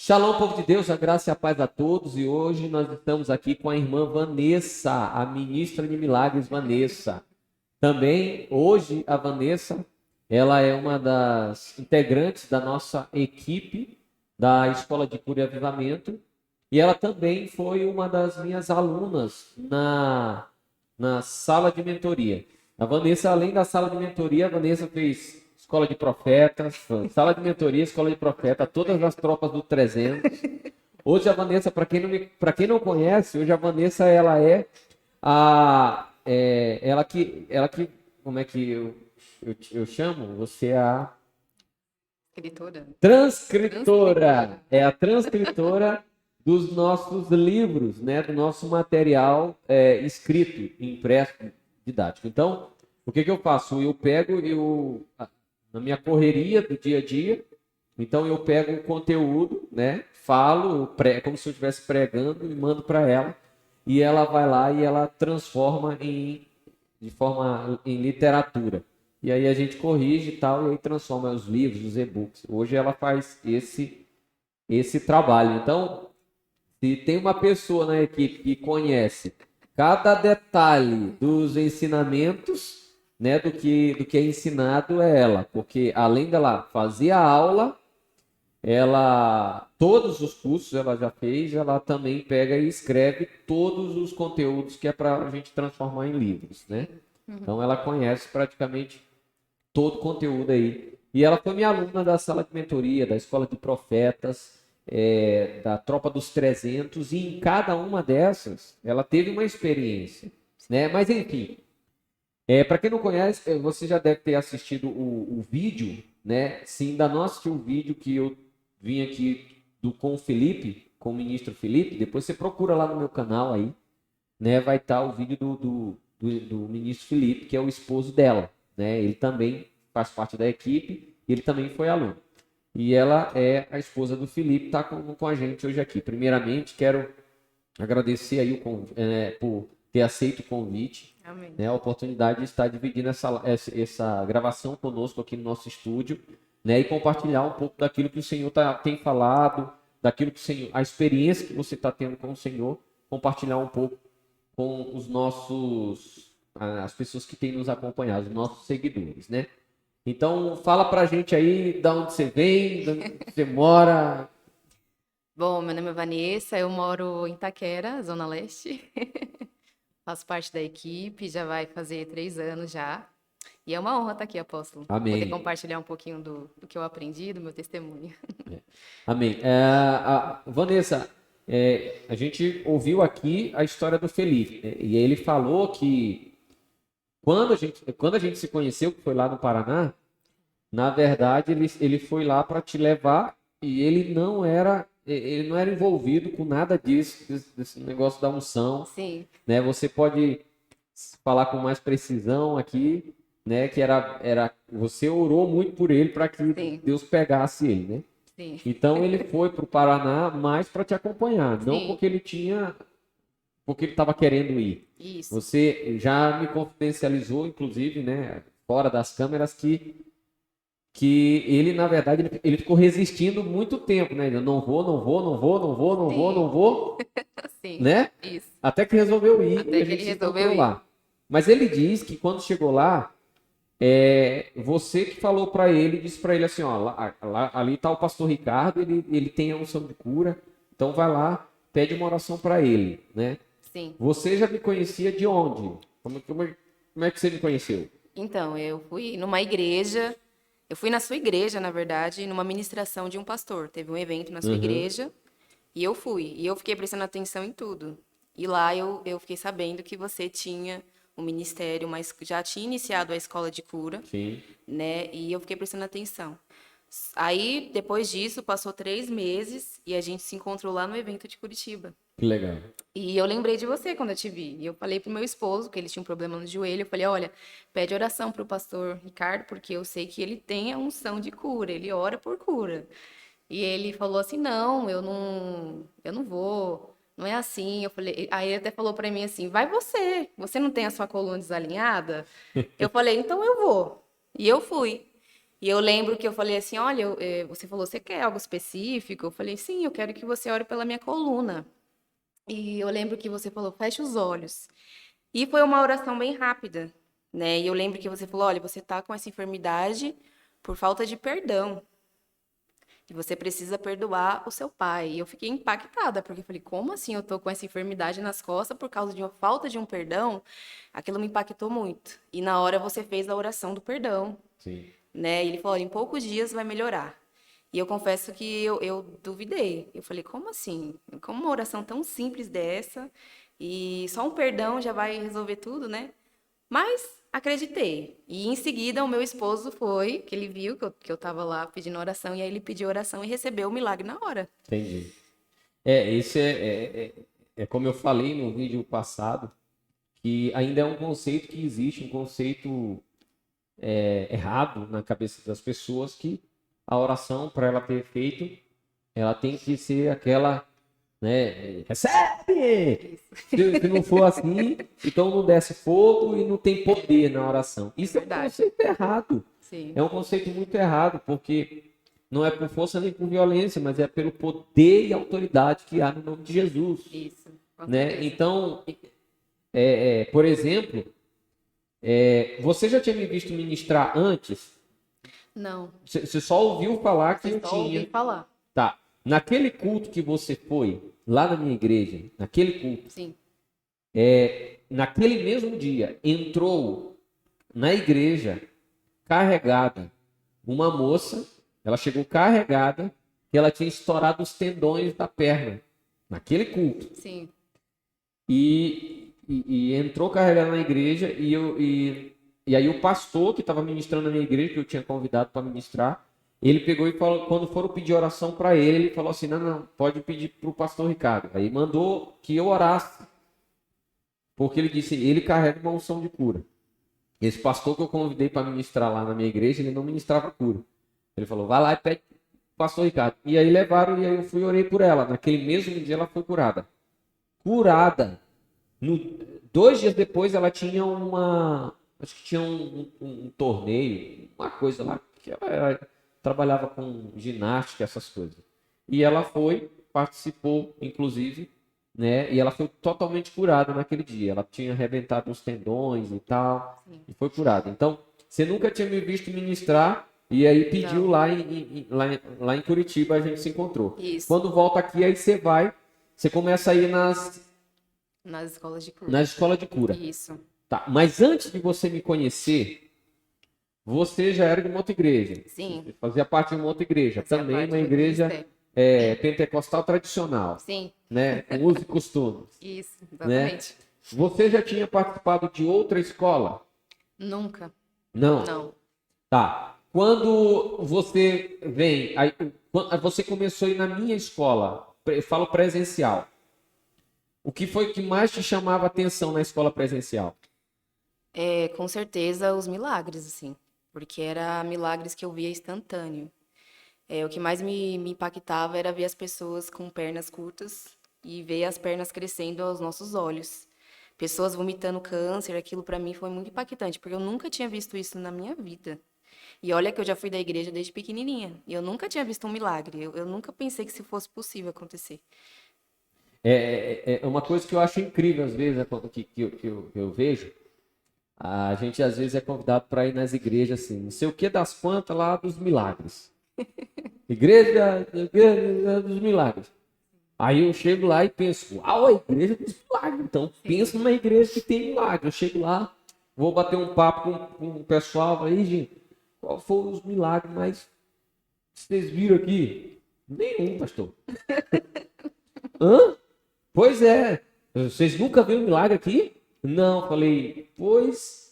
Shalom, povo de Deus, a graça e a paz a todos. E hoje nós estamos aqui com a irmã Vanessa, a ministra de milagres Vanessa. Também hoje a Vanessa, ela é uma das integrantes da nossa equipe da Escola de Cura e Avivamento. E ela também foi uma das minhas alunas na sala de mentoria. A Vanessa, além da sala de mentoria, a Vanessa fez escola de profetas, sala de mentoria, escola de profeta, todas as tropas do 300. Hoje a Vanessa, para quem não conhece, hoje a Vanessa ela que, como é que eu chamo? Você é a Escritora. transcritora, é a transcritora dos nossos livros, né, do nosso material escrito, impresso, didático. Então, o que eu faço? Na minha correria do dia a dia, então eu pego o conteúdo, né, falo, como se eu estivesse pregando e mando para ela, e ela vai lá e ela transforma em literatura. E aí a gente corrige e tal, e aí transforma os livros, os e-books. Hoje ela faz esse trabalho. Então, se tem uma pessoa na equipe que conhece cada detalhe dos ensinamentos, né, do que é ensinado é ela, porque além dela fazer a aula, todos os cursos ela já fez, ela também pega e escreve todos os conteúdos que é para a gente transformar em livros, né? Então ela conhece praticamente todo o conteúdo aí. E ela foi minha aluna da sala de mentoria, da escola de profetas, da tropa dos 300, e em cada uma dessas ela teve uma experiência, né? Mas enfim, para quem não conhece, você já deve ter assistido o vídeo, né? Se ainda não assistiu o vídeo que eu vim aqui com o Felipe, com o ministro Felipe, depois você procura lá no meu canal aí, né? Vai estar o vídeo do ministro Felipe, que é o esposo dela, né? Ele também faz parte da equipe, e ele também foi aluno. E ela é a esposa do Felipe, está com a gente hoje aqui. Primeiramente, quero agradecer aí por ter aceito o convite, Amém. né, a oportunidade de estar dividindo essa gravação conosco aqui no nosso estúdio, né, e compartilhar um pouco daquilo que o Senhor tem falado, daquilo que o Senhor, a experiência que você está tendo com o Senhor, compartilhar um pouco com as pessoas que têm nos acompanhado, os nossos seguidores, né? Então, fala pra gente aí de onde você vem, de onde você mora. Bom, meu nome é Vanessa, eu moro em Itaquera, Zona Leste. Faço parte da equipe, já vai fazer 3 anos já. E é uma honra estar aqui, apóstolo. Poder Amém. compartilhar um pouquinho do que eu aprendi, do meu testemunho. Amém. Vanessa, a gente ouviu aqui a história do Felipe, né? E ele falou que quando a gente se conheceu, que foi lá no Paraná, na verdade ele foi lá para te levar e ele não era envolvido com nada disso, desse negócio da unção, Sim, né? Você pode falar com mais precisão aqui, né? Que você orou muito por ele para que sim, Deus pegasse ele, né? sim, Então ele foi para o Paraná mais para te acompanhar, não sim, porque ele estava querendo ir. isso, Você já me confidencializou, inclusive, né, fora das câmeras, que ele, na verdade, ele ficou resistindo muito tempo, né? Ele, não vou, não vou, não vou, não vou, não vou, sim, não vou, sim, né? isso. Até que resolveu ir e Até a que ele gente se resolveu encontrou ir. lá. Mas ele diz que quando chegou lá, você que falou para ele, disse para ele assim, ó, ali está o pastor Ricardo, ele tem a unção de cura, então vai lá, pede uma oração para ele, né? Sim. Você já me conhecia de onde? Como é que você me conheceu? Então, eu fui numa igreja, eu fui na sua igreja, na verdade, numa ministração de um pastor. Teve um evento na sua Uhum, igreja e eu fui. E eu fiquei prestando atenção em tudo. E lá eu fiquei sabendo que você tinha um ministério, mas já tinha iniciado a escola de cura, sim, né? E eu fiquei prestando atenção. Aí, depois disso, passou 3 meses e a gente se encontrou lá no evento de Curitiba. que legal. E eu lembrei de você quando eu te vi. E eu falei pro meu esposo, que ele tinha um problema no joelho, eu falei, olha, pede oração pro pastor Ricardo, porque eu sei que ele tem a unção de cura, ele ora por cura. E ele falou assim, não, eu não vou, não é assim. Eu falei, aí ele até falou pra mim assim, vai você não tem a sua coluna desalinhada? Eu falei, então eu vou. E eu fui. E eu lembro que eu falei assim, olha, você falou, você quer algo específico? Eu falei, sim, eu quero que você ore pela minha coluna. E eu lembro que você falou, feche os olhos. E foi uma oração bem rápida, né? E eu lembro que você falou, olha, você tá com essa enfermidade por falta de perdão. E você precisa perdoar o seu pai. E eu fiquei impactada, porque eu falei, como assim eu tô com essa enfermidade nas costas por causa de uma falta de um perdão? Aquilo me impactou muito. E na hora você fez a oração do perdão, Sim. né? E ele falou, olha, em poucos dias vai melhorar. E eu confesso que eu duvidei. Eu falei, como assim? Como uma oração tão simples dessa? E só um perdão já vai resolver tudo, né? Mas acreditei. E em seguida o meu esposo foi, que ele viu que eu tava lá pedindo oração, e aí ele pediu oração e recebeu o milagre na hora. Entendi. Esse é como eu falei no vídeo passado, que ainda é um conceito que existe, um conceito errado na cabeça das pessoas, que a oração, para ela ter efeito, ela tem que ser aquela, né, recebe! Se não for assim, então não desce fogo e não tem poder na oração. Isso é um Verdade. conceito errado. Sim. É um conceito muito errado, porque não é por força nem por violência, mas é pelo poder e autoridade que há no nome de Jesus, Isso. Com né? certeza. Então, por exemplo, você já tinha me visto ministrar antes? Não, Você só ouviu falar que você eu só ouvi tinha. falar. Tá. Naquele culto que você foi, lá na minha igreja, naquele culto, Sim. naquele mesmo dia, entrou na igreja carregada uma moça, ela chegou carregada, que ela tinha estourado os tendões da perna, naquele culto. Sim. E entrou carregada na igreja, e aí o pastor que estava ministrando na minha igreja, que eu tinha convidado para ministrar, ele pegou e falou, quando foram pedir oração para ele falou assim, não, pode pedir para o pastor Ricardo. Aí mandou que eu orasse, porque ele disse, ele carrega uma unção de cura. Esse pastor que eu convidei para ministrar lá na minha igreja, ele não ministrava cura. Ele falou, vai lá e pede pro pastor Ricardo. E aí levaram, e aí eu fui e orei por ela. Naquele mesmo dia ela foi curada. Curada. 2 dias depois ela tinha acho que tinha um torneio, uma coisa lá, que ela trabalhava com ginástica, essas coisas. E ela foi, participou, inclusive, né? E ela foi totalmente curada naquele dia. Ela tinha arrebentado os tendões e tal, e foi curada. Então, você nunca tinha me visto ministrar, e aí pediu Não. lá em Curitiba, a gente se encontrou. Isso. Quando volta aqui, aí você começa a ir Nas escolas de cura. na escola de cura. Isso. Tá, mas antes de você me conhecer, você já era de uma outra igreja. Sim. Você fazia parte de uma outra igreja. Fazia Também parte uma do igreja ministério. pentecostal tradicional, Sim. né? Com usos e costumes, Isso. né? Exatamente. Você já tinha participado de outra escola? Nunca. Não. Não. Tá. Quando você vem, aí, quando você começou a ir na minha escola, eu falo presencial. O que foi que mais te chamava a atenção na escola presencial? Com certeza os milagres, assim. Porque era milagres que eu via instantâneo. O que mais me impactava era ver as pessoas com pernas curtas e ver as pernas crescendo aos nossos olhos. Pessoas vomitando câncer, aquilo para mim foi muito impactante, porque eu nunca tinha visto isso na minha vida. E olha que eu já fui da igreja desde pequenininha, e eu nunca tinha visto um milagre. Eu nunca pensei que isso fosse possível acontecer. É uma coisa que eu acho incrível, às vezes, que eu vejo. A gente, às vezes, é convidado para ir nas igrejas, assim, não sei o que das quantas lá dos milagres. Igreja dos milagres. Aí eu chego lá e penso, uau, a igreja dos milagres. Então, penso numa igreja que tem milagre. Eu chego lá, vou bater um papo com o pessoal, aí, gente, qual foram os milagres mais vocês viram aqui? Nenhum, pastor. Hã? Pois é. Vocês nunca viram milagre aqui? Não, falei, pois,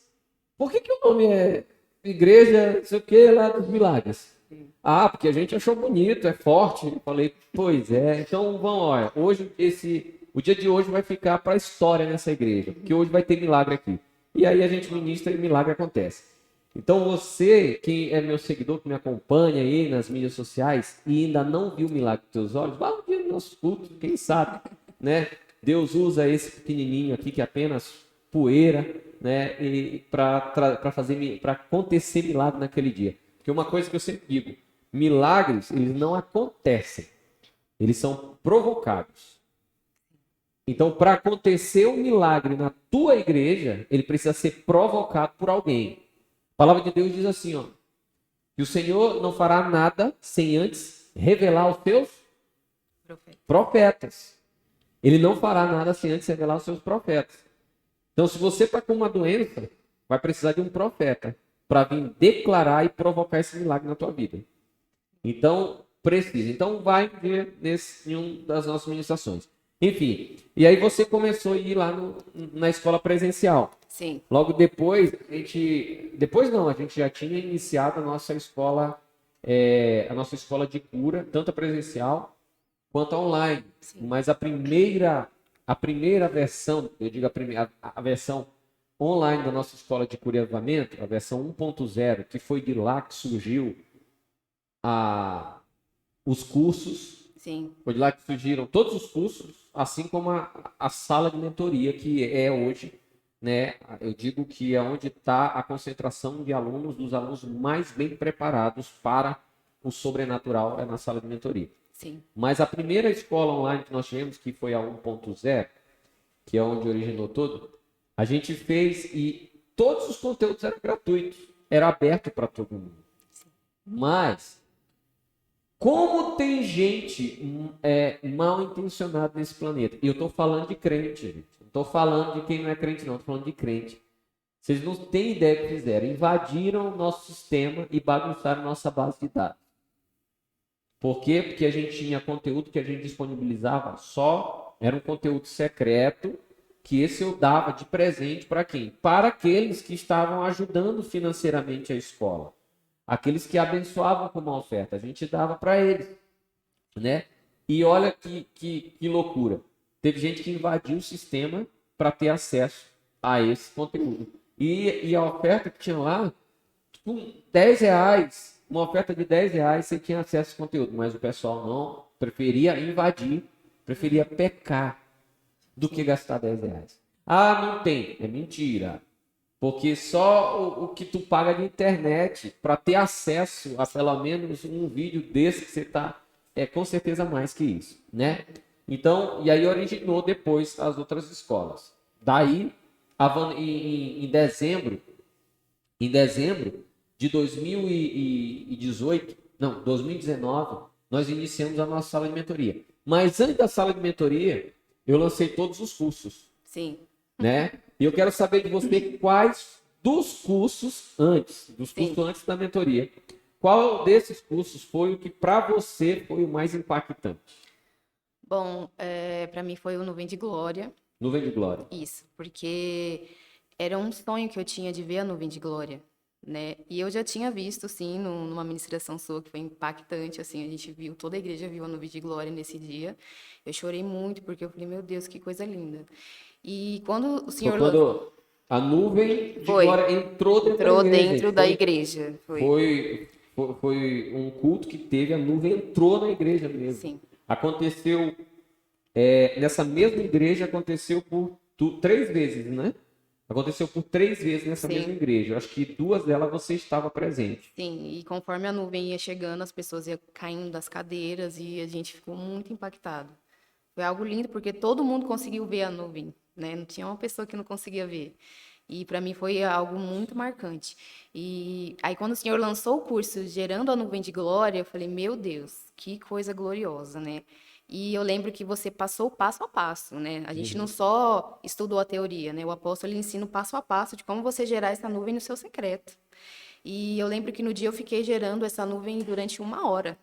por que o nome é igreja, não sei o que, lá dos milagres? Ah, porque a gente achou bonito, é forte. Eu falei, pois é, então vamos, olha, o dia de hoje vai ficar para a história nessa igreja, porque hoje vai ter milagre aqui. E aí a gente ministra e milagre acontece. Então você, que é meu seguidor, que me acompanha aí nas mídias sociais e ainda não viu o milagre dos teus olhos, vá um dia no nosso culto, quem sabe, né? Deus usa esse pequenininho aqui que é apenas poeira, né? E para acontecer milagre naquele dia. Porque uma coisa que eu sempre digo, milagres, eles não acontecem, eles são provocados. Então, para acontecer um milagre na tua igreja, ele precisa ser provocado por alguém. A palavra de Deus diz assim, ó, que o Senhor não fará nada sem antes revelar aos seus profetas. Ele não fará nada sem antes revelar aos seus profetas. Então, se você está com uma doença, vai precisar de um profeta para vir declarar e provocar esse milagre na tua vida. Então, precisa. Então, vai ver em uma das nossas ministrações. Enfim, e aí você começou a ir lá na escola presencial. Sim. Logo depois, a gente já tinha iniciado a nossa escola de cura, tanto a presencial quanto a online. Sim. Mas a primeira versão, eu digo a versão online da nossa escola de cura e avivamento, a versão 1.0, que foi de lá que surgiu os cursos. Sim. Foi de lá que surgiram todos os cursos, assim como a sala de mentoria, que é hoje, né? Eu digo que é onde está a concentração de alunos, dos alunos mais bem preparados para o sobrenatural, é na sala de mentoria. Sim. Mas a primeira escola online que nós tivemos, que foi a 1.0, que é onde originou tudo, a gente fez e todos os conteúdos eram gratuitos, era aberto para todo mundo. Sim. Mas como tem gente mal intencionada nesse planeta? E eu estou falando de crente, gente. Não estou falando de quem não é crente, não. Estou falando de crente. Vocês não têm ideia do que fizeram. Invadiram o nosso sistema e bagunçaram nossa base de dados. Por quê? Porque a gente tinha conteúdo que a gente disponibilizava era um conteúdo secreto, que esse eu dava de presente para quem? Para aqueles que estavam ajudando financeiramente a escola. Aqueles que abençoavam com uma oferta, a gente dava para eles, né? E olha que loucura. Teve gente que invadiu o sistema para ter acesso a esse conteúdo. E a oferta que tinha lá, tipo, R$10, uma oferta de R$10, você tinha acesso a esse conteúdo. Mas o pessoal não, preferia invadir, preferia pecar do que gastar R$10. Ah, não tem. É mentira. Porque só o que tu paga de internet para ter acesso a pelo menos um vídeo desse que você tá com certeza mais que isso, né? Então, e aí originou depois as outras escolas. Daí, em dezembro de 2019, nós iniciamos a nossa sala de mentoria. Mas antes da sala de mentoria, eu lancei todos os cursos. Sim. Né? E eu quero saber de você quais dos cursos antes da mentoria, qual desses cursos foi o que para você foi o mais impactante? Bom, para mim foi o Nuvem de Glória. Nuvem de Glória. Isso, porque era um sonho que eu tinha de ver a Nuvem de Glória, né? E eu já tinha visto, sim, numa ministração sua que foi impactante, assim, a gente viu, toda a igreja viu a Nuvem de Glória nesse dia. Eu chorei muito porque eu falei, meu Deus, que coisa linda. E quando o Senhor... Quando a nuvem de glória entrou dentro da igreja. Foi um culto que teve, a nuvem entrou na igreja mesmo. Sim. Aconteceu, nessa mesma igreja, aconteceu por 3 vezes, né? Aconteceu por 3 vezes nessa mesma igreja. Eu acho que 2 delas você estava presente. Sim, e conforme a nuvem ia chegando, as pessoas iam caindo das cadeiras e a gente ficou muito impactado. Foi algo lindo porque todo mundo conseguiu ver a nuvem, né? Não tinha uma pessoa que não conseguia ver. E para mim foi algo muito marcante. E aí quando o Senhor lançou o curso Gerando a Nuvem de Glória, eu falei, meu Deus, que coisa gloriosa, né? E eu lembro que você passou passo a passo, né? A gente não só estudou a teoria, né? O apóstolo ele ensina o passo a passo de como você gerar essa nuvem no seu secreto. E eu lembro que no dia eu fiquei gerando essa nuvem durante 1 hora,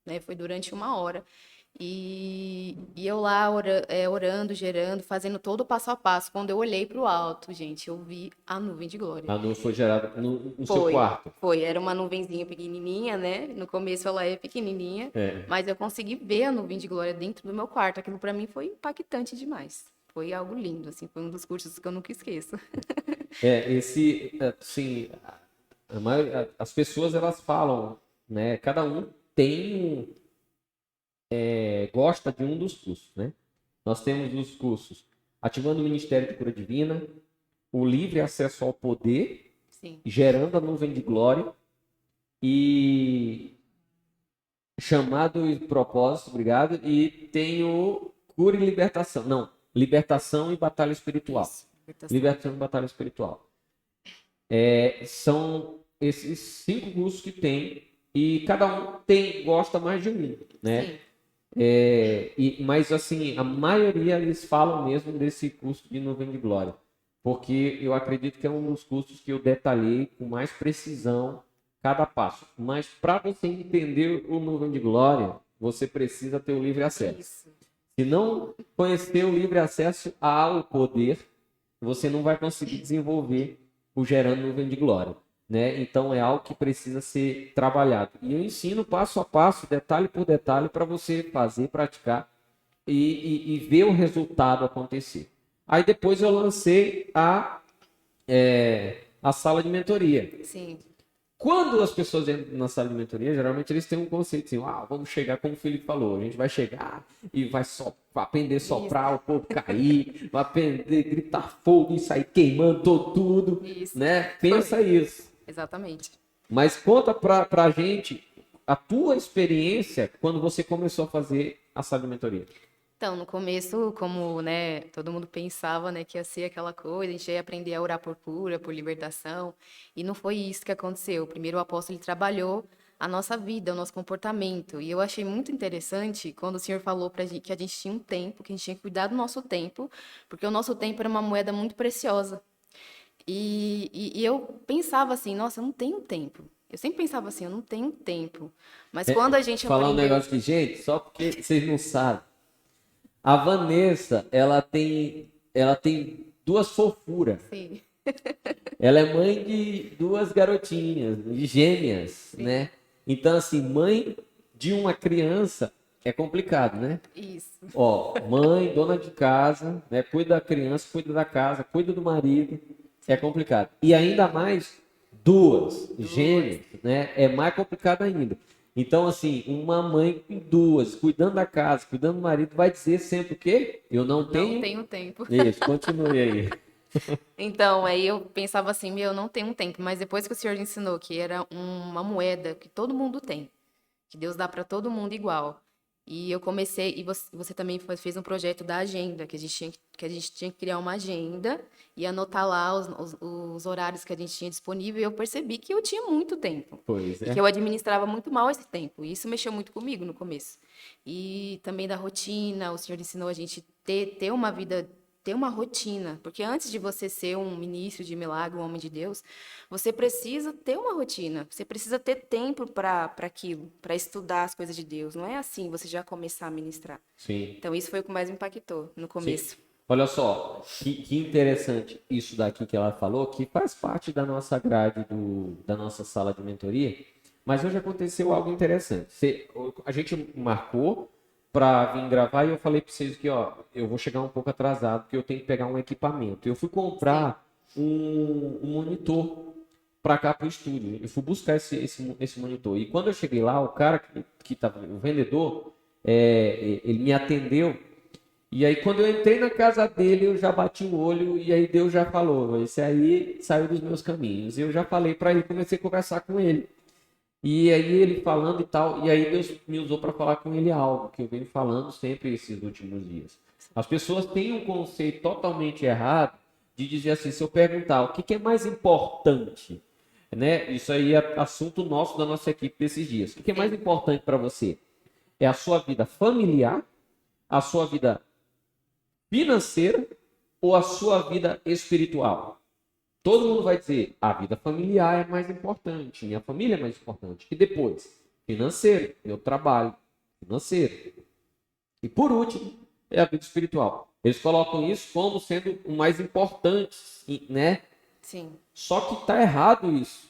né? Foi durante 1 hora. E eu lá orando, gerando, fazendo todo o passo a passo. Quando eu olhei para o alto, gente, eu vi a nuvem de glória. A nuvem foi gerada no seu quarto? Foi, era uma nuvenzinha pequenininha, né? No começo ela é pequenininha, mas eu consegui ver a nuvem de glória dentro do meu quarto. Aquilo para mim foi impactante demais. Foi algo lindo, assim, foi um dos cursos que eu nunca esqueço. Assim, as pessoas elas falam, né? Cada um tem gosta de um dos cursos, né? Nós temos os cursos Ativando o Ministério de Cura Divina, o Livre Acesso ao Poder, Sim. Gerando a Nuvem de Glória, e chamado e propósito, obrigado, e tem o cura e libertação. Não, libertação e batalha espiritual. Isso, Libertação e batalha espiritual. São esses 5 cursos que tem e cada um gosta mais de um, né? Sim. Mas assim, a maioria eles falam mesmo desse curso de Nuvem de Glória, porque eu acredito que é um dos cursos que eu detalhei com mais precisão cada passo. Mas para você entender o Nuvem de Glória, você precisa ter o livre acesso. Isso. Se não conhecer o livre acesso ao poder, você não vai conseguir desenvolver o Gerando Nuvem de Glória, né? Então é algo que precisa ser trabalhado. E eu ensino passo a passo, detalhe por detalhe, para você fazer, praticar e ver o resultado acontecer. Aí depois eu lancei a sala de mentoria. Sim. Quando as pessoas entram na sala de mentoria, geralmente eles têm um conceito assim, vamos chegar, como o Felipe falou, a gente vai chegar e vai aprender a soprar, o povo cair, vai aprender a gritar fogo e sair queimando tudo, Isso. né? Pensa isso. Exatamente. Mas conta pra gente a tua experiência quando você começou a fazer a sala de mentoria. Então, no começo, como, né, todo mundo pensava, né, que ia ser aquela coisa, a gente ia aprender a orar por cura, por libertação, e não foi isso que aconteceu. Primeiro, o apóstolo ele trabalhou a nossa vida, o nosso comportamento, e eu achei muito interessante quando o Senhor falou pra gente que a gente tinha um tempo, que a gente tinha que cuidar do nosso tempo, porque o nosso tempo era uma moeda muito preciosa. E eu pensava assim, nossa, eu não tenho tempo. Eu sempre pensava assim, eu não tenho tempo. Mas quando a gente Falar um aprendeu... negócio aqui, gente, só porque vocês não sabem. A Vanessa, ela tem 2 fofuras. Sim, Ela é mãe de 2 garotinhas, de gêmeas, né? Então, assim, mãe de uma criança é complicado, né? isso. Ó, mãe, dona de casa, né? Cuida da criança, cuida da casa, cuida do marido, é complicado. E ainda mais 2 gêmeas, né? É mais complicado ainda. Então, assim, uma mãe com 2, cuidando da casa, cuidando do marido, vai dizer sempre o quê? Eu não Não tenho. tenho tempo. Isso, continue aí. Então, aí eu pensava assim, meu, eu não tenho tempo. Mas depois que o Senhor ensinou que era uma moeda que todo mundo tem, que Deus dá para todo mundo igual. E eu comecei, e você também fez um projeto da agenda, que a gente tinha que criar uma agenda e anotar lá os horários que a gente tinha disponível. E eu percebi que eu tinha muito tempo. Pois E que é. eu administrava muito mal esse tempo. E isso mexeu muito comigo no começo. E também da rotina, o Senhor ensinou a gente ter uma vida, ter uma rotina. Porque antes de você ser um ministro de milagre, um homem de Deus, você precisa ter uma rotina. Você precisa ter tempo para aquilo, para estudar as coisas de Deus. Não é assim você já começar a ministrar. Sim. Então, isso foi o que mais me impactou no Sim. começo. Olha só, que interessante isso daqui que ela falou, que faz parte da nossa grade da nossa sala de mentoria, mas hoje aconteceu algo interessante. A gente marcou para vir gravar e eu falei para vocês que, ó, eu vou chegar um pouco atrasado porque eu tenho que pegar um equipamento. Eu fui comprar um monitor para cá para o estúdio. Eu fui buscar esse monitor. E quando eu cheguei lá, o cara que tava, o vendedor, ele me atendeu. E aí, quando eu entrei na casa dele, eu já bati o olho e aí Deus já falou: esse aí saiu dos meus caminhos. E eu já falei para ele, comecei a conversar com ele. E aí, ele falando e tal, e aí Deus me usou para falar com ele algo que eu venho falando sempre esses últimos dias. As pessoas têm um conceito totalmente errado de dizer assim: se eu perguntar o que é mais importante, né? Isso aí é assunto nosso, da nossa equipe desses dias. O que é mais importante para você? É a sua vida familiar, a sua vida financeira ou a sua vida espiritual? Todo mundo vai dizer, a vida familiar é mais importante, minha família é mais importante. E depois, financeiro, meu trabalho, financeiro. E por último, é a vida espiritual. Eles colocam isso como sendo o mais importante, né? Sim. Só que está errado isso.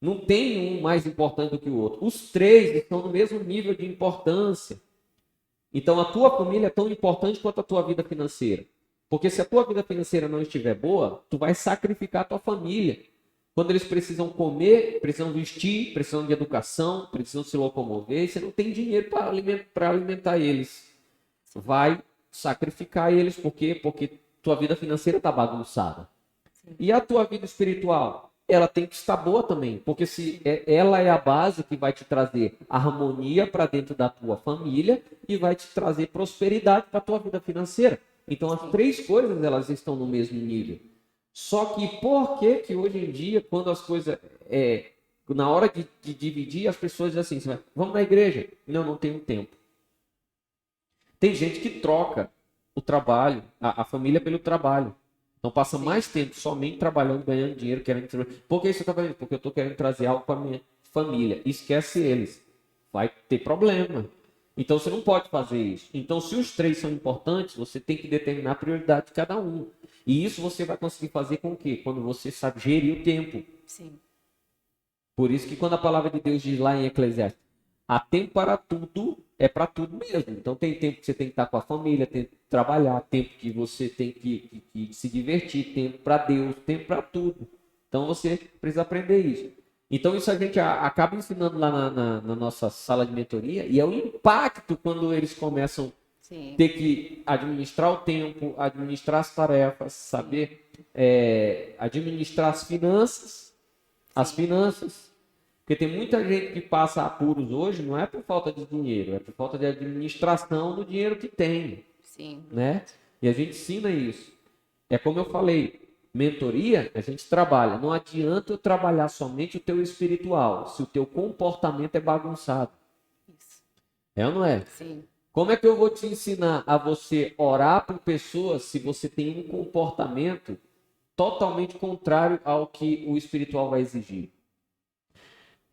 Não tem um mais importante do que o outro. Os 3 estão no mesmo nível de importância. Então, a tua família é tão importante quanto a tua vida financeira. Porque se a tua vida financeira não estiver boa, tu vai sacrificar a tua família. Quando eles precisam comer, precisam vestir, precisam de educação, precisam se locomover, e você não tem dinheiro para alimentar eles. Vai sacrificar eles, por quê? Porque tua vida financeira está bagunçada. E a tua vida espiritual? ela tem que estar boa também, porque se ela é a base que vai te trazer harmonia para dentro da tua família e vai te trazer prosperidade para a tua vida financeira. Então as três coisas elas estão no mesmo nível. Só que por que que hoje em dia, quando as coisas na hora de dividir, as pessoas dizem assim, vamos na igreja? Não tenho tempo. Tem gente que troca o trabalho, a família pelo trabalho. Então passa mais tempo somente trabalhando, ganhando dinheiro, querendo. Por que isso está fazendo? Porque eu estou querendo trazer algo para minha família. Esquece eles. Vai ter problema. Então você não pode fazer isso. Então, se os três são importantes, você tem que determinar a prioridade de cada um. E isso você vai conseguir fazer com o quê? Quando você sabe gerir o tempo. Sim. Por isso que quando a palavra de Deus diz lá em Eclesiastes, há tempo para tudo, é para tudo mesmo. Então tem tempo que você tem que estar com a família, tempo que trabalhar, tempo que você tem que se divertir, tempo para Deus, tempo para tudo. Então você precisa aprender isso. Então isso a gente acaba ensinando lá na nossa sala de mentoria, e é o impacto quando eles começam Sim. a ter que administrar o tempo, administrar as tarefas, saber administrar as finanças. As finanças. Porque tem muita gente que passa apuros hoje, não é por falta de dinheiro, é por falta de administração do dinheiro que tem. Sim. Né? E a gente ensina isso. É como eu falei, mentoria, a gente trabalha. Não adianta eu trabalhar somente o teu espiritual, se o teu comportamento é bagunçado. Isso. É ou não é? Sim. Como é que eu vou te ensinar a você orar por pessoas se você tem um comportamento totalmente contrário ao que o espiritual vai exigir?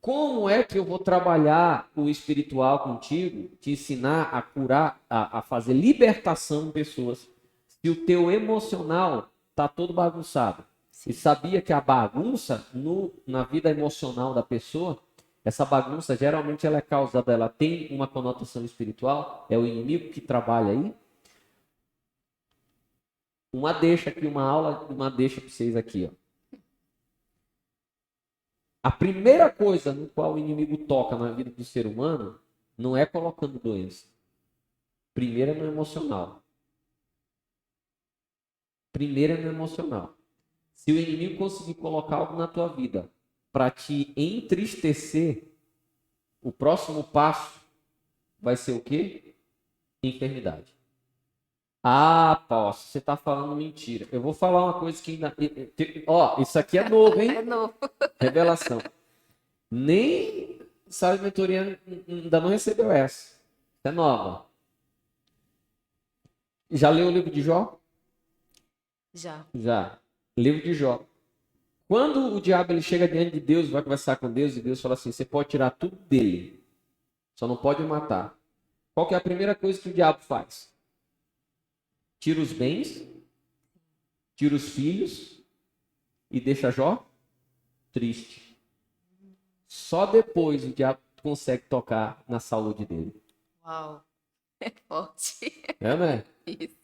Como é que eu vou trabalhar o espiritual contigo, te ensinar a curar, a fazer libertação em pessoas, se o teu emocional está todo bagunçado? Sim. E sabia que a bagunça na vida emocional da pessoa, essa bagunça geralmente ela é causada, ela tem uma conotação espiritual, é o inimigo que trabalha aí. Uma deixa aqui, uma deixa para vocês aqui, ó. A primeira coisa no qual o inimigo toca na vida do ser humano não é colocando doença. Primeiro é no emocional. Primeiro é no emocional. Se o inimigo conseguir colocar algo na tua vida para te entristecer, o próximo passo vai ser o quê? Enfermidade. Ah, Paulo, você está falando mentira. Eu vou falar uma coisa que ainda... Ó, isso aqui é novo, hein? É novo. Revelação. Nem sala de mentoria ainda não recebeu essa. É nova. Já leu o livro de Jó? Já. Já. Livro de Jó. Quando o diabo ele chega diante de Deus, vai conversar com Deus, e Deus fala assim, você pode tirar tudo dele, só não pode matar. Qual que é a primeira coisa que o diabo faz? Tira os bens, tira os filhos e deixa Jó triste. Só depois o diabo consegue tocar na saúde dele. Uau. É forte. É, né? Isso.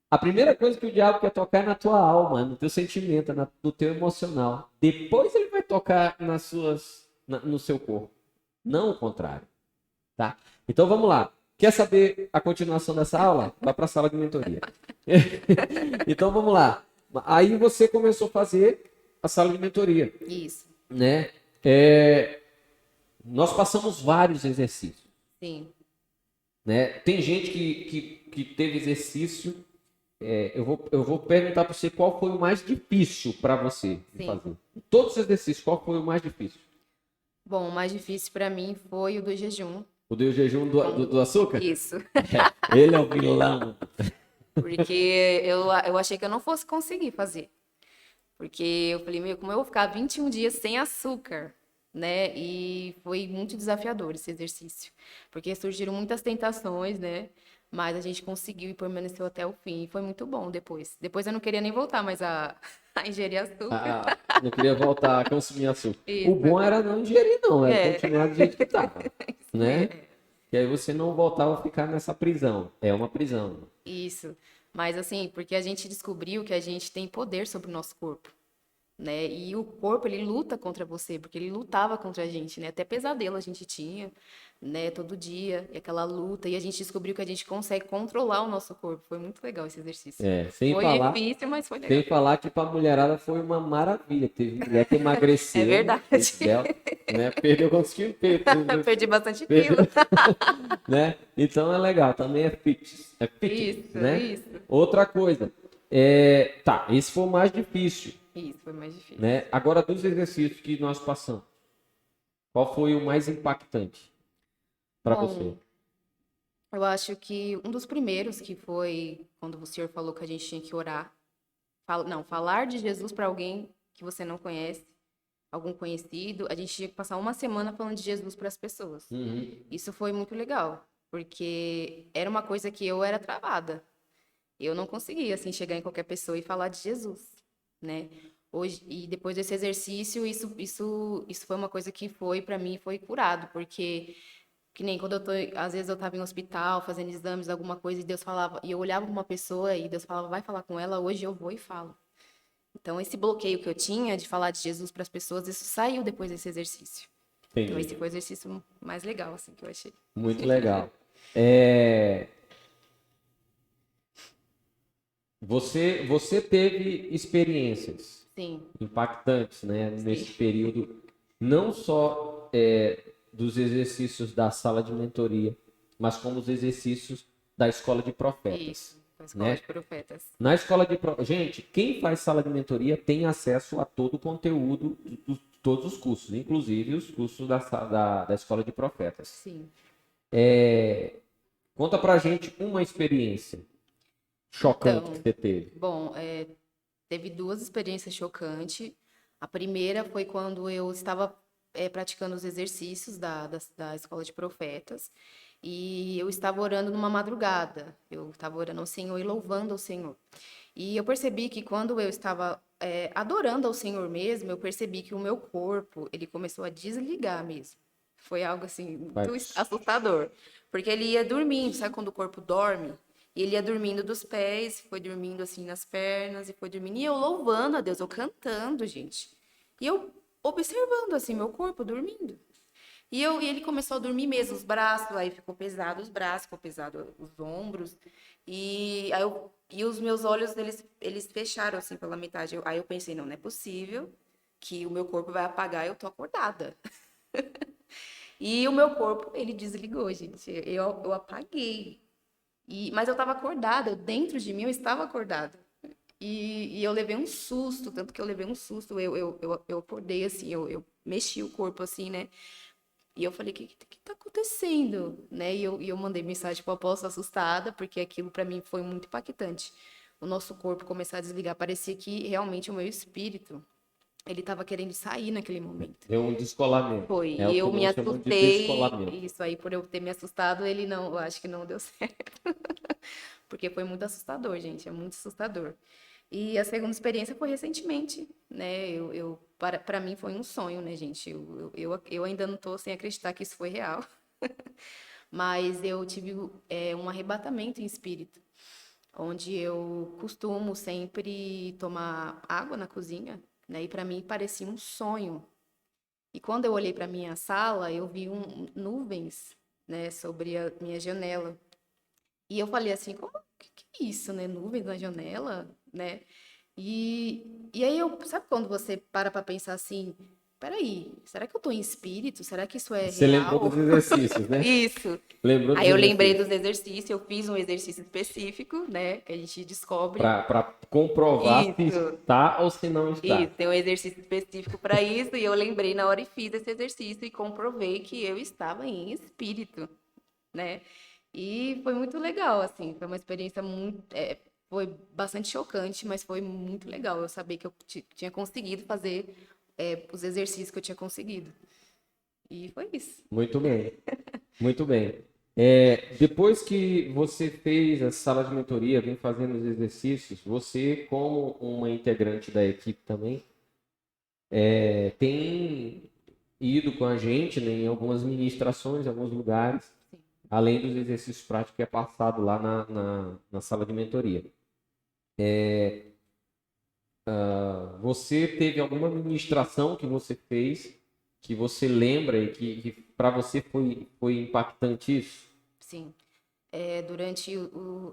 A primeira coisa que o diabo quer tocar é na tua alma, no teu sentimento, no teu emocional. Depois ele vai tocar no seu corpo. Não o contrário. Tá? Então vamos lá. Quer saber a continuação dessa aula? Vai para a sala de mentoria. Então vamos lá. Aí você começou a fazer a sala de mentoria. Isso. Né? Nós passamos vários exercícios. Sim. Né? Tem gente que teve exercício. Eu vou perguntar para você qual foi o mais difícil para você de fazer. Todos os exercícios, qual foi o mais difícil? Bom, o mais difícil para mim foi o do jejum. O do jejum do açúcar? Isso. Ele é o vilão. Porque eu achei que eu não fosse conseguir fazer. Porque eu falei, meu, como eu vou ficar 21 dias sem açúcar, né? E foi muito desafiador esse exercício. Porque surgiram muitas tentações, né? Mas a gente conseguiu e permaneceu até o fim. E foi muito bom depois. Depois eu não queria nem voltar mais a ingerir açúcar. Não queria voltar a consumir açúcar. Isso. O bom era não ingerir, não. Era continuar do jeito que estava. Né? É. E aí você não voltava a ficar nessa prisão. É uma prisão. Isso. Mas assim, porque a gente descobriu que a gente tem poder sobre o nosso corpo, né? E o corpo, ele luta contra você, porque ele lutava contra a gente, né? Até pesadelo a gente tinha, né, todo dia, e aquela luta, e a gente descobriu que a gente consegue controlar o nosso corpo. Foi muito legal esse exercício. Sem Foi falar, difícil, mas foi sem legal. falar que para a mulherada foi uma maravilha. Teve mulher que É emagreceu, verdade. dela, né? Perdeu quantos quilos? Perdi bastante quilo. Perdeu, né? Então é legal, também é fitness, Isso, né? isso. Outra coisa, tá, esse foi o mais difícil, Isso, foi mais difícil. né? Agora, dos exercícios que nós passamos, qual foi o mais impactante para você? Bom, eu acho que um dos primeiros que foi quando o senhor falou que a gente tinha que orar. Não, falar de Jesus para alguém que você não conhece, algum conhecido, a gente tinha que passar uma semana falando de Jesus para as pessoas. Uhum. Isso foi muito legal, porque era uma coisa que eu era travada. Eu não conseguia assim chegar em qualquer pessoa e falar de Jesus, né? Hoje e depois desse exercício, isso foi uma coisa que foi para mim foi curado, porque que nem quando às vezes eu estava em hospital fazendo exames, alguma coisa e Deus falava, e eu olhava para uma pessoa e Deus falava, vai falar com ela, hoje eu vou e falo. Então esse bloqueio que eu tinha de falar de Jesus para as pessoas, isso saiu depois desse exercício. Então esse Entendi. foi o exercício mais legal assim que eu achei. Muito legal. É, você teve experiências Sim, impactantes, né, nesse sim. período, não só dos exercícios da sala de mentoria, mas como os exercícios da escola de profetas, Isso, a escola né? de profetas. Na escola de gente, quem faz sala de mentoria tem acesso a todo o conteúdo de todos os cursos, inclusive os cursos da escola de profetas. Sim. Conta pra gente uma experiência chocante que Então, você teve. bom, teve duas experiências chocantes. A primeira foi quando eu estava praticando os exercícios da escola de profetas e eu estava orando numa madrugada. Eu estava orando ao Senhor e louvando ao Senhor. E eu percebi que quando eu estava adorando ao Senhor mesmo, eu percebi que o meu corpo, ele começou a desligar mesmo. Foi algo assim muito Vai. assustador, porque ele ia dormindo, sabe quando o corpo dorme? E ele ia dormindo dos pés, foi dormindo assim nas pernas e foi dormindo. E eu louvando a Deus, eu cantando, gente. E eu observando assim meu corpo dormindo. E ele começou a dormir mesmo, os braços, aí ficou pesado os braços, ficou pesado os ombros. E os meus olhos, eles fecharam assim pela metade. Aí eu pensei, não é possível que o meu corpo vai apagar, eu tô acordada. E o meu corpo, ele desligou, gente. Eu apaguei. Mas eu estava acordada, dentro de mim eu estava acordada. E eu levei um susto, tanto que eu levei um susto. Eu acordei assim, eu mexi o corpo assim, né? E eu falei, o que tá acontecendo? Né? E eu mandei mensagem pro apóstolo assustada, porque aquilo para mim foi muito impactante. O nosso corpo começar a desligar, parecia que realmente o meu espírito, ele estava querendo sair naquele momento. Deu um descolamento. Foi, É e o que eu me nós chamamos de assustei, descolamento. isso aí por eu ter me assustado, ele não, eu acho que não deu certo. Porque foi muito assustador, gente, é muito assustador. E a segunda experiência foi recentemente, né? Para mim foi um sonho, né, gente? Eu ainda não estou sem acreditar que isso foi real. Mas eu tive um arrebatamento em espírito, onde eu costumo sempre tomar água na cozinha, né? E para mim parecia um sonho. E quando eu olhei para minha sala, eu vi nuvens, né, sobre a minha janela. E eu falei assim, como que é isso, né? Nuvens na janela, né? E aí eu, sabe quando você para pensar assim, peraí, será que eu tô em espírito? Será que isso é Você lembrou real? dos exercícios, né? Isso. Lembrou dos Aí eu lembrei exercícios. dos exercícios, eu fiz um exercício específico, né? Que a gente descobre. Para comprovar se Isso. está ou se não está. Isso, tem um exercício específico para isso, e eu lembrei na hora e fiz esse exercício e comprovei que eu estava em espírito, né? E foi muito legal, assim, foi uma experiência muito, foi bastante chocante, mas foi muito legal eu saber que eu tinha conseguido fazer os exercícios que eu tinha conseguido. E foi isso. Muito bem, muito bem. Depois que você fez a sala de mentoria, vem fazendo os exercícios, você, como uma integrante da equipe também, tem ido com a gente, né, em algumas ministrações, em alguns lugares, Sim. além dos exercícios práticos que é passado lá na sala de mentoria. Você teve alguma ministração que você fez, que você lembra e que para você foi impactante isso? Sim. Durante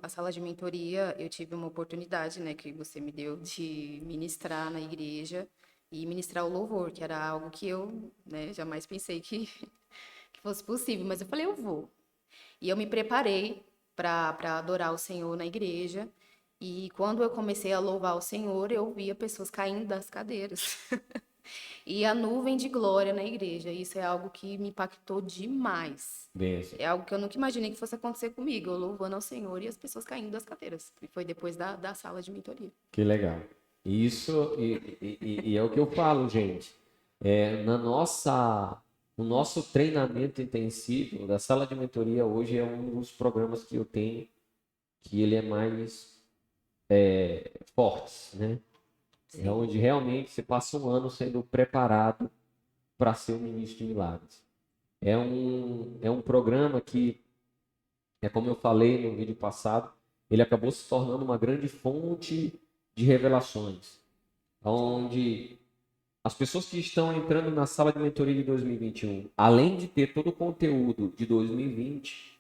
a sala de mentoria, eu tive uma oportunidade, né, que você me deu de ministrar na igreja e ministrar o louvor, que era algo que eu, né, jamais pensei que fosse possível, mas eu falei, eu vou. E eu me preparei para adorar o Senhor na igreja. E quando eu comecei a louvar o Senhor, eu via pessoas caindo das cadeiras. E a nuvem de glória na igreja. Isso é algo que me impactou demais. Benção. É algo que eu nunca imaginei que fosse acontecer comigo, eu louvando ao Senhor e as pessoas caindo das cadeiras. E foi depois da sala de mentoria. Que legal. Isso, e é o que eu falo, gente. No nosso treinamento intensivo da sala de mentoria hoje é um dos programas que eu tenho que ele é mais forte, né? É onde realmente você passa um ano sendo preparado para ser um ministro de milagres. É um programa que, como eu falei no vídeo passado, ele acabou se tornando uma grande fonte de revelações, onde as pessoas que estão entrando na sala de mentoria de 2021, além de ter todo o conteúdo de 2020,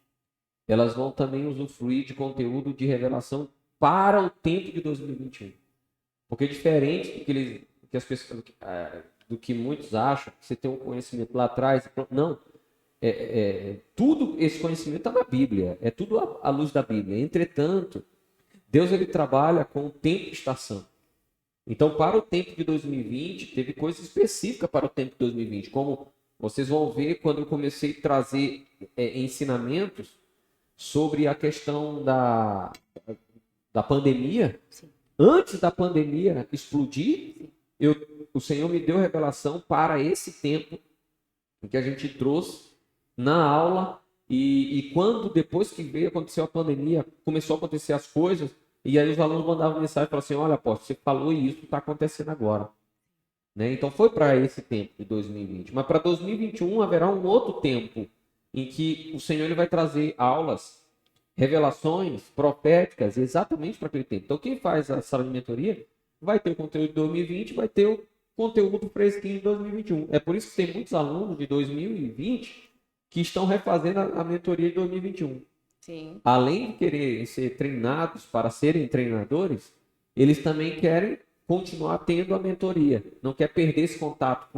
elas vão também usufruir de conteúdo de revelação para o tempo de 2021. Porque é diferente do que as pessoas, do que muitos acham, que você tem um conhecimento lá atrás, não. Tudo esse conhecimento está na Bíblia, é tudo à luz da Bíblia. Entretanto, Deus ele trabalha com o tempo e estação. Então, para o tempo de 2020, teve coisa específica para o tempo de 2020, como vocês vão ver quando eu comecei a trazer ensinamentos sobre a questão da pandemia. Sim. Antes da pandemia explodir, o Senhor me deu revelação para esse tempo que a gente trouxe na aula e quando depois que veio aconteceu a pandemia, começou a acontecer as coisas e aí os alunos mandavam mensagem e falavam assim, olha, apóstolo, você falou e isso está acontecendo agora. Né? Então foi para esse tempo de 2020. Mas para 2021 haverá um outro tempo em que o Senhor ele vai trazer aulas, revelações proféticas exatamente para aquele tempo. Então quem faz a sala de mentoria vai ter o conteúdo de 2020, vai ter o conteúdo fresquinho de 2021. É por isso que tem muitos alunos de 2020 que estão refazendo a mentoria de 2021. Sim. Além de querer ser treinados para serem treinadores, eles também querem continuar tendo a mentoria. Não quer perder esse contato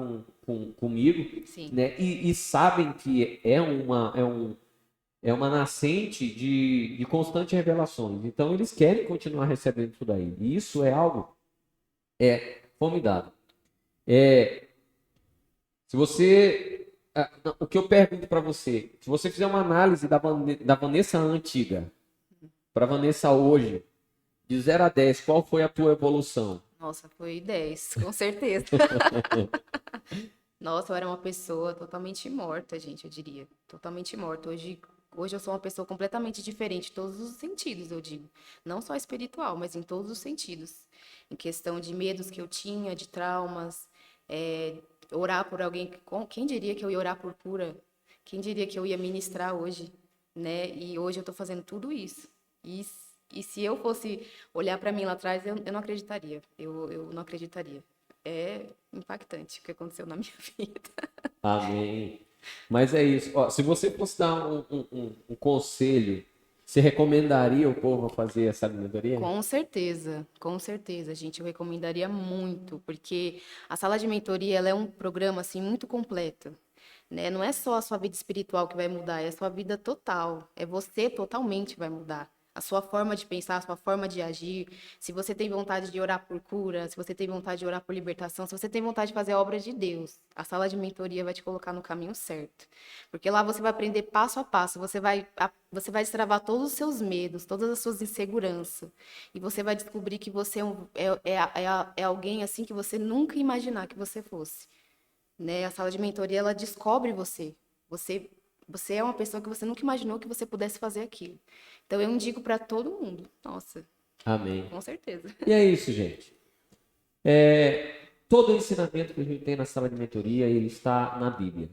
comigo, Sim. né? E sabem que é uma nascente de constantes revelações. Então, eles querem continuar recebendo isso daí. E isso é algo formidável. Se você... O que eu pergunto para você, se você fizer uma análise da Vanessa antiga para a Vanessa hoje, de 0 a 10, qual foi a tua evolução? Nossa, foi 10, com certeza. Nossa, eu era uma pessoa totalmente morta, gente, eu diria. Totalmente morta. Hoje eu sou uma pessoa completamente diferente em todos os sentidos, eu digo. Não só espiritual, mas em todos os sentidos. Em questão de medos que eu tinha, de traumas, orar por alguém. Quem diria que eu ia orar por cura? Quem diria que eu ia ministrar hoje? Né? E hoje eu estou fazendo tudo isso. E se eu fosse olhar para mim lá atrás, eu não acreditaria. Eu não acreditaria. É impactante o que aconteceu na minha vida. Amém. Mas é isso. Ó, se você fosse dar um conselho, você recomendaria o povo a fazer essa mentoria? Com certeza, gente, eu recomendaria muito, porque a sala de mentoria, ela é um programa assim muito completo, né? Não é só a sua vida espiritual que vai mudar, é a sua vida total, é você totalmente vai mudar. A sua forma de pensar, a sua forma de agir. Se você tem vontade de orar por cura, se você tem vontade de orar por libertação, se você tem vontade de fazer a obra de Deus, a sala de mentoria vai te colocar no caminho certo. Porque lá você vai aprender passo a passo, você vai destravar todos os seus medos, todas as suas inseguranças. E você vai descobrir que você é alguém assim que você nunca imaginar que você fosse. Né? A sala de mentoria, ela descobre você. Você é uma pessoa que você nunca imaginou que você pudesse fazer aquilo. Então eu indico para todo mundo. Nossa, Amém. com certeza. E é isso, gente. Todo o ensinamento que a gente tem na sala de mentoria, ele está na Bíblia.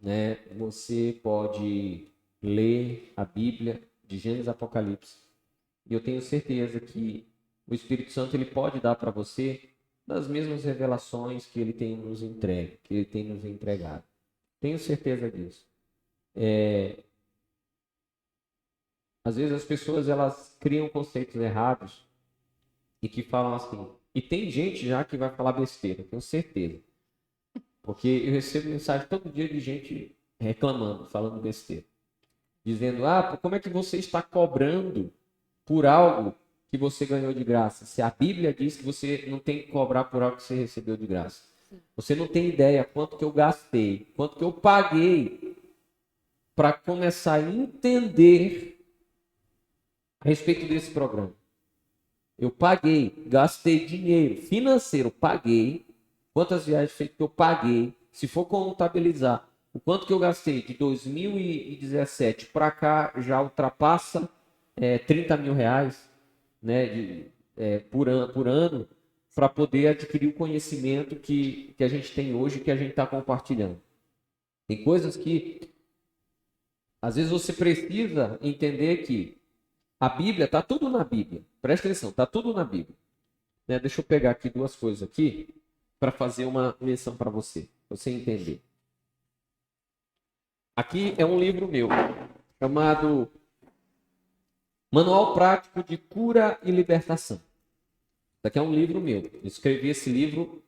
Né? Você pode ler a Bíblia de Gênesis a Apocalipse. E eu tenho certeza que o Espírito Santo ele pode dar para você das mesmas revelações que ele tem nos entregue, que ele tem nos entregado. Tenho certeza disso. Às vezes as pessoas elas criam conceitos errados e que falam assim. E tem gente já que vai falar besteira, tenho certeza. Porque eu recebo mensagem todo dia de gente reclamando, falando besteira. Dizendo, como é que você está cobrando por algo que você ganhou de graça? Se a Bíblia diz que você não tem que cobrar por algo que você recebeu de graça. Você não tem ideia quanto que eu gastei, quanto que eu paguei para começar a entender a respeito desse programa. Eu paguei, gastei dinheiro financeiro, paguei. Quantas viagens feitas que eu paguei? Se for contabilizar o quanto que eu gastei de 2017 para cá, já ultrapassa 30 mil reais, né, por ano, para poder adquirir o conhecimento que a gente tem hoje, que a gente está compartilhando. Tem coisas que, às vezes, você precisa entender que a Bíblia, está tudo na Bíblia. Presta atenção, está tudo na Bíblia. Né? Deixa eu pegar aqui duas coisas aqui para fazer uma menção para você entender. Aqui é um livro meu, chamado Manual Prático de Cura e Libertação. Isso aqui é um livro meu. Eu escrevi esse livro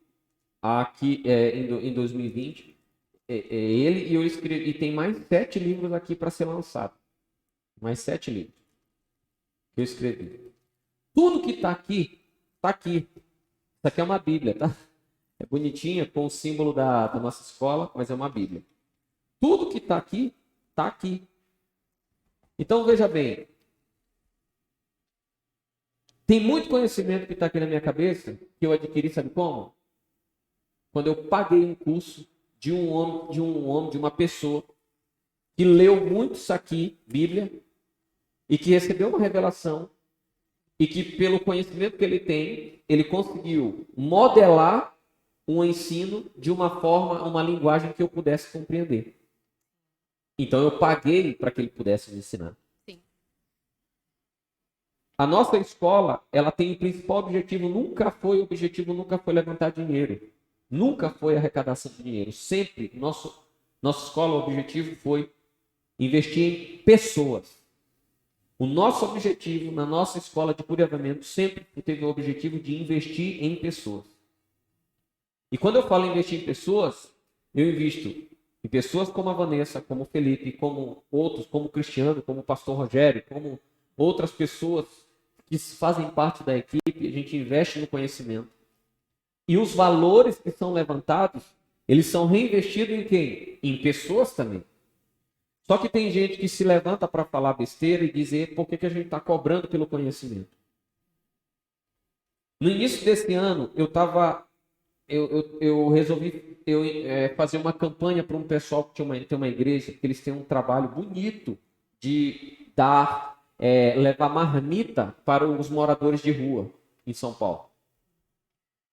aqui em 2020. Ele e eu escrevi. E tem mais 7 livros aqui para ser lançado. Mais 7 livros que eu escrevi. Tudo que está aqui, está aqui. Isso aqui é uma Bíblia, tá? É bonitinha, com o símbolo da nossa escola, mas é uma Bíblia. Tudo que está aqui, está aqui. Então, veja bem. Tem muito conhecimento que está aqui na minha cabeça, que eu adquiri, sabe como? Quando eu paguei um curso de uma pessoa, que leu muito isso aqui, Bíblia, e que recebeu uma revelação, e que pelo conhecimento que ele tem, ele conseguiu modelar um ensino de uma forma, uma linguagem que eu pudesse compreender. Então eu paguei para que ele pudesse me ensinar. Sim. A nossa escola, ela tem o principal objetivo, nunca foi levantar dinheiro. Nunca foi arrecadação de dinheiro. Sempre, nossa escola, o objetivo foi investir em pessoas. O nosso objetivo na nossa escola de cura e avivamento sempre teve o objetivo de investir em pessoas. E quando eu falo em investir em pessoas, eu invisto em pessoas como a Vanessa, como o Felipe, como outros, como o Cristiano, como o pastor Rogério, como outras pessoas que fazem parte da equipe. A gente investe no conhecimento. E os valores que são levantados, eles são reinvestidos em quem? Em pessoas também. Só que tem gente que se levanta para falar besteira e dizer por que a gente está cobrando pelo conhecimento. No início desse ano, eu resolvi fazer uma campanha para um pessoal que tem uma igreja, que eles têm um trabalho bonito de levar marmita para os moradores de rua em São Paulo.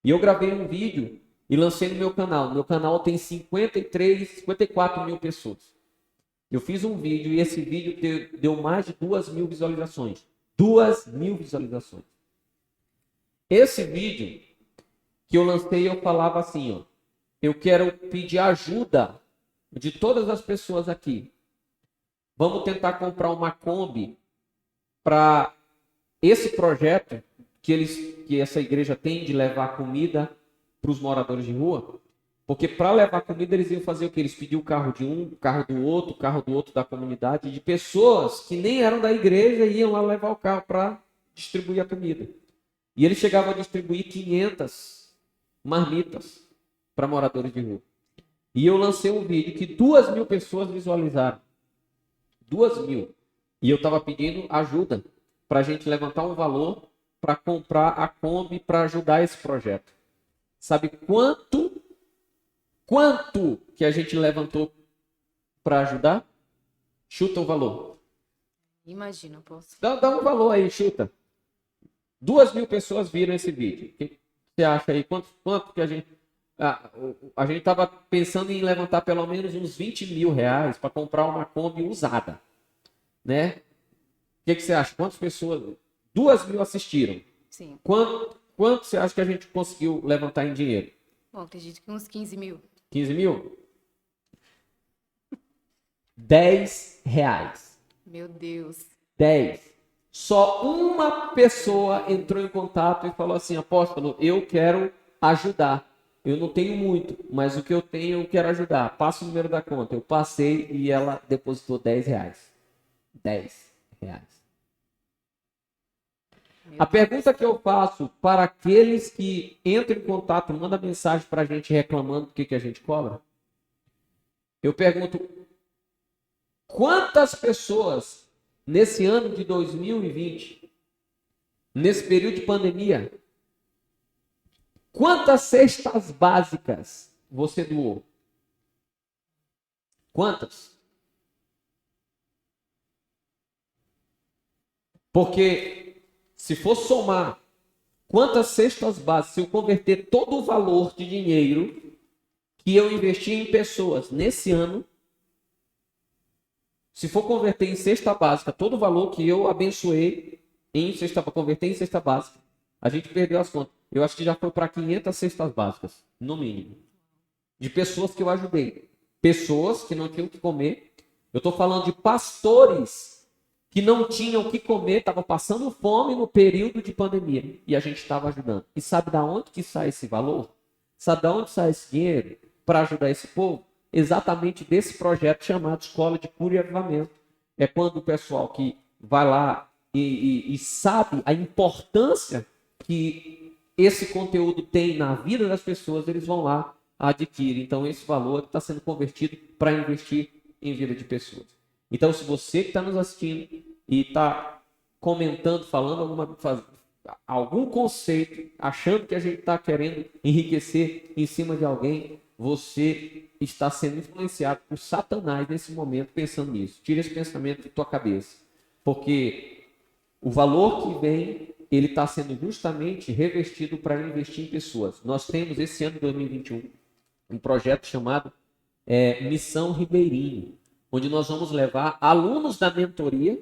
E eu gravei um vídeo e lancei no meu canal. No meu canal tem 54 mil pessoas. Eu fiz um vídeo e esse vídeo deu mais de 2.000 visualizações. 2.000 visualizações. Esse vídeo que eu lancei, eu falava assim, eu quero pedir ajuda de todas as pessoas aqui. Vamos tentar comprar uma Kombi para esse projeto que essa igreja tem de levar comida para os moradores de rua. Porque para levar comida eles iam fazer o quê? Eles pediam o carro de um, o carro do outro da comunidade, de pessoas que nem eram da igreja e iam lá levar o carro para distribuir a comida. E eles chegavam a distribuir 500 marmitas para moradores de rua. E eu lancei um vídeo que 2.000 pessoas visualizaram. 2.000. E eu estava pedindo ajuda para a gente levantar um valor para comprar a Kombi para ajudar esse projeto. Sabe quanto que a gente levantou para ajudar? Chuta o valor. Imagina, posso. Dá um valor aí, chuta. 2.000 pessoas viram esse vídeo. O que você acha aí? Quanto que a gente... A gente estava pensando em levantar pelo menos uns 20 mil reais para comprar uma Kombi usada. Né? O que você acha? Quantas pessoas? 2.000 assistiram. Sim. Quanto você acha que a gente conseguiu levantar em dinheiro? Bom, acredito que uns 15 mil. 15 mil? R$ 10. Meu Deus. 10. Só uma pessoa entrou em contato e falou assim: apóstolo, eu quero ajudar. Eu não tenho muito, mas o que eu tenho eu quero ajudar. Passa o número da conta. Eu passei e ela depositou R$ 10. R$ 10. Meu A Deus. pergunta que eu faço para aqueles que entram em contato, mandam mensagem para a gente reclamando do que a gente cobra. Eu pergunto: quantas pessoas nesse ano de 2020, nesse período de pandemia, quantas cestas básicas você doou? Quantas? Porque se for somar quantas cestas básicas, se eu converter todo o valor de dinheiro que eu investi em pessoas nesse ano, se for converter em cesta básica todo o valor que eu abençoei em cesta, converter em cesta básica, a gente perdeu as contas. Eu acho que já foi para 500 cestas básicas, no mínimo, de pessoas que eu ajudei. Pessoas que não tinham o que comer. Eu estou falando de pastores que não tinham o que comer, estavam passando fome no período de pandemia. E a gente estava ajudando. E sabe da onde que sai esse valor? Sabe da onde sai esse dinheiro para ajudar esse povo? Exatamente desse projeto chamado Escola de Cura e Avivamento. É quando o pessoal que vai lá e sabe a importância que esse conteúdo tem na vida das pessoas, eles vão lá, adquirem. Então, esse valor está sendo convertido para investir em vida de pessoas. Então, se você que está nos assistindo e está comentando, falando algum conceito, achando que a gente está querendo enriquecer em cima de alguém, você está sendo influenciado por Satanás nesse momento pensando nisso. Tira esse pensamento de tua cabeça. Porque o valor que vem, ele está sendo justamente revestido para investir em pessoas. Nós temos esse ano de 2021 um projeto chamado Missão Ribeirinho, onde nós vamos levar alunos da mentoria,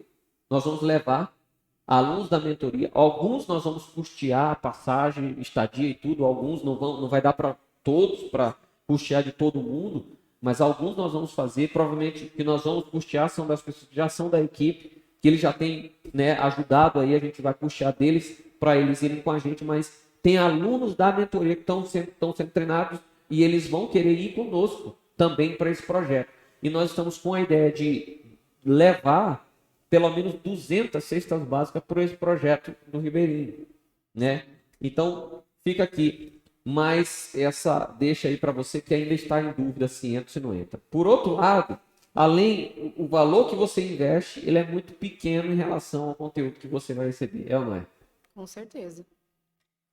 alguns nós vamos custear a passagem, estadia e tudo, alguns não vai dar para todos, para custear de todo mundo, mas alguns nós vamos fazer, provavelmente que nós vamos custear são das pessoas que já são da equipe, que eles já têm, né, ajudado aí, a gente vai custear deles para eles irem com a gente, mas tem alunos da mentoria que estão sendo treinados e eles vão querer ir conosco também para esse projeto. E nós estamos com a ideia de levar pelo menos 200 cestas básicas para esse projeto do Ribeirinho, né? Então, fica aqui mais essa deixa aí para você que ainda está em dúvida se entra ou se não entra. Por outro lado, além o valor que você investe, ele é muito pequeno em relação ao conteúdo que você vai receber, é ou não é? Com certeza.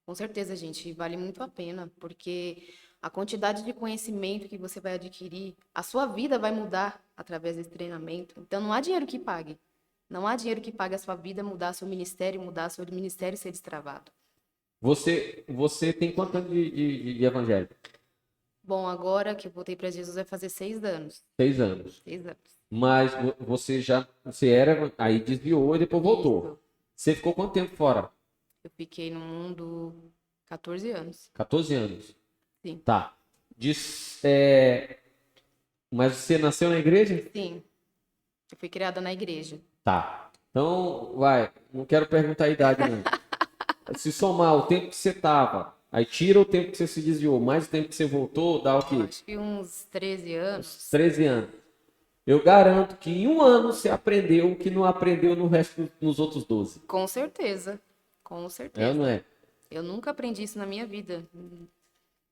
Com certeza, gente, vale muito a pena, porque a quantidade de conhecimento que você vai adquirir, a sua vida vai mudar através desse treinamento. Então, não há dinheiro que pague. Não há dinheiro que pague a sua vida mudar seu ministério ser destravado. Você tem quanto anos de evangelho? Bom, agora que eu voltei para Jesus vai fazer 6 anos. 6 anos. 6 anos. Mas você era, aí desviou e depois voltou. Isso. Você ficou quanto tempo fora? Eu fiquei no mundo 14 anos. 14 anos. Sim. Tá. Mas você nasceu na igreja? Sim. Eu fui criada na igreja. Tá. Então, não quero perguntar a idade, não. Se somar o tempo que você tava, aí tira o tempo que você se desviou, mais o tempo que você voltou, dá o quê? Acho que uns 13 anos. Uns 13 anos. Eu garanto que em um ano você aprendeu o que não aprendeu nos outros 12. Com certeza. Com certeza. É ou não é? Eu nunca aprendi isso na minha vida.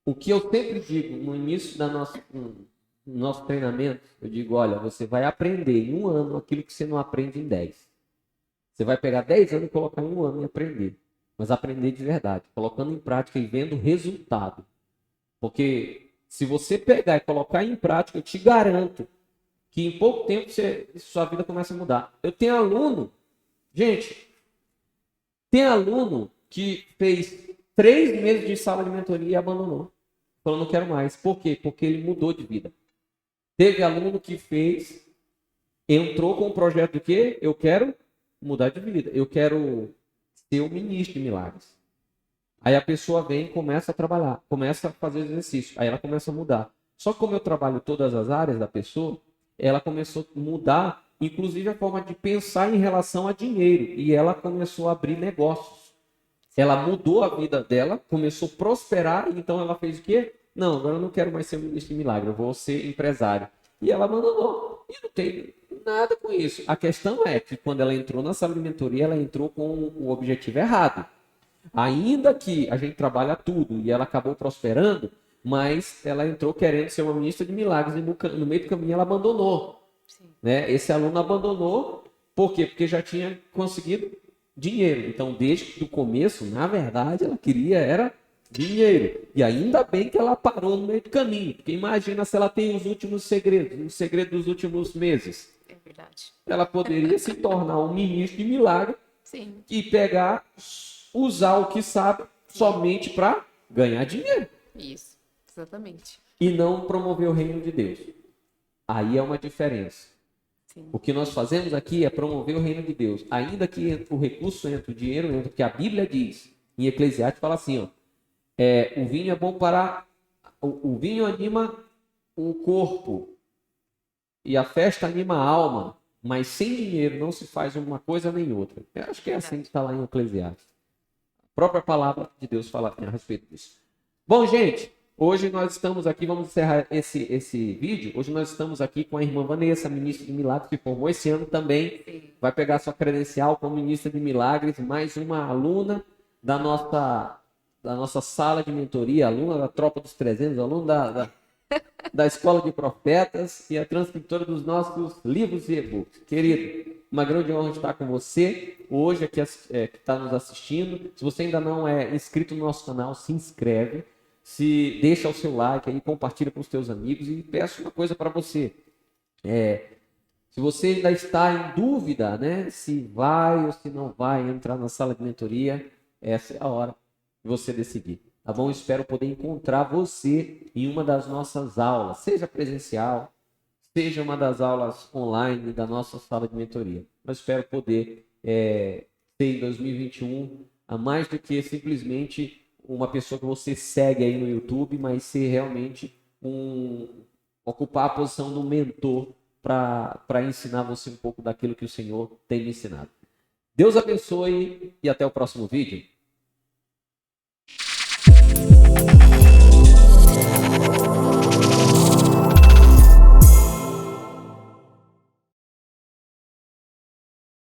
O que eu sempre digo no início do nosso treinamento, eu digo, olha, você vai aprender em um ano aquilo que você não aprende em 10. Você vai pegar 10 anos e colocar em um ano e aprender. Mas aprender de verdade, colocando em prática e vendo resultado. Porque se você pegar e colocar em prática, eu te garanto que em pouco tempo sua vida começa a mudar. Eu tenho aluno, gente, que fez 3 meses de sala de mentoria e abandonou. Falou, não quero mais. Por quê? Porque ele mudou de vida. Teve aluno que entrou com um projeto do quê? Eu quero mudar de vida. Eu quero ser um ministro de milagres. Aí a pessoa vem e começa a trabalhar, começa a fazer exercício. Aí ela começa a mudar. Só que como eu trabalho todas as áreas da pessoa, ela começou a mudar, inclusive a forma de pensar em relação a dinheiro, e ela começou a abrir negócios. Ela mudou a vida dela, começou a prosperar, então ela fez o quê? Não, agora eu não quero mais ser ministro de milagre, eu vou ser empresário. E ela abandonou. E não tem nada com isso. A questão é que quando ela entrou na sala de mentoria, ela entrou com o objetivo errado. Ainda que a gente trabalha tudo e ela acabou prosperando, mas ela entrou querendo ser uma ministra de milagres e no meio do caminho ela abandonou. Sim. Né? Esse aluno abandonou, por quê? Porque já tinha conseguido dinheiro. Então, desde o começo, na verdade, ela queria era dinheiro. E ainda bem que ela parou no meio do caminho, porque imagina se ela tem os últimos segredos, os segredos dos últimos meses. É verdade. Ela poderia se tornar um ministro de milagre Sim. e pegar, usar o que sabe somente para ganhar dinheiro Isso. Exatamente. e não promover o reino de Deus. Aí é uma diferença. Sim. O que nós fazemos aqui é promover o reino de Deus. Ainda que o recurso entre, o dinheiro entre, porque a Bíblia diz, em Eclesiastes fala assim, ó, o vinho é bom para... O vinho anima o corpo e a festa anima a alma, mas sem dinheiro não se faz uma coisa nem outra. Eu acho que é assim que está lá em Eclesiastes. A própria palavra de Deus fala a respeito disso. Bom, gente, hoje nós estamos aqui, vamos encerrar esse vídeo. Hoje nós estamos aqui com a irmã Vanessa, ministra de milagres, que formou esse ano também. Sim. Vai pegar sua credencial como ministra de milagres, mais uma aluna da nossa sala de mentoria, aluna da Tropa dos 300, aluna da Escola de Profetas e a transcritora dos nossos livros e e-books. Querido, uma grande honra estar com você hoje aqui que está nos assistindo. Se você ainda não é inscrito no nosso canal, se inscreve. Deixa o seu like aí, compartilha com os teus amigos e peço uma coisa para você. Se você ainda está em dúvida, né, se vai ou se não vai entrar na sala de mentoria, essa é a hora de você decidir. Tá bom? Espero poder encontrar você em uma das nossas aulas, seja presencial, seja uma das aulas online da nossa sala de mentoria. Mas espero poder ter em 2021 a mais do que simplesmente uma pessoa que você segue aí no YouTube, mas ser realmente ocupar a posição do mentor para ensinar você um pouco daquilo que o Senhor tem me ensinado. Deus abençoe e até o próximo vídeo.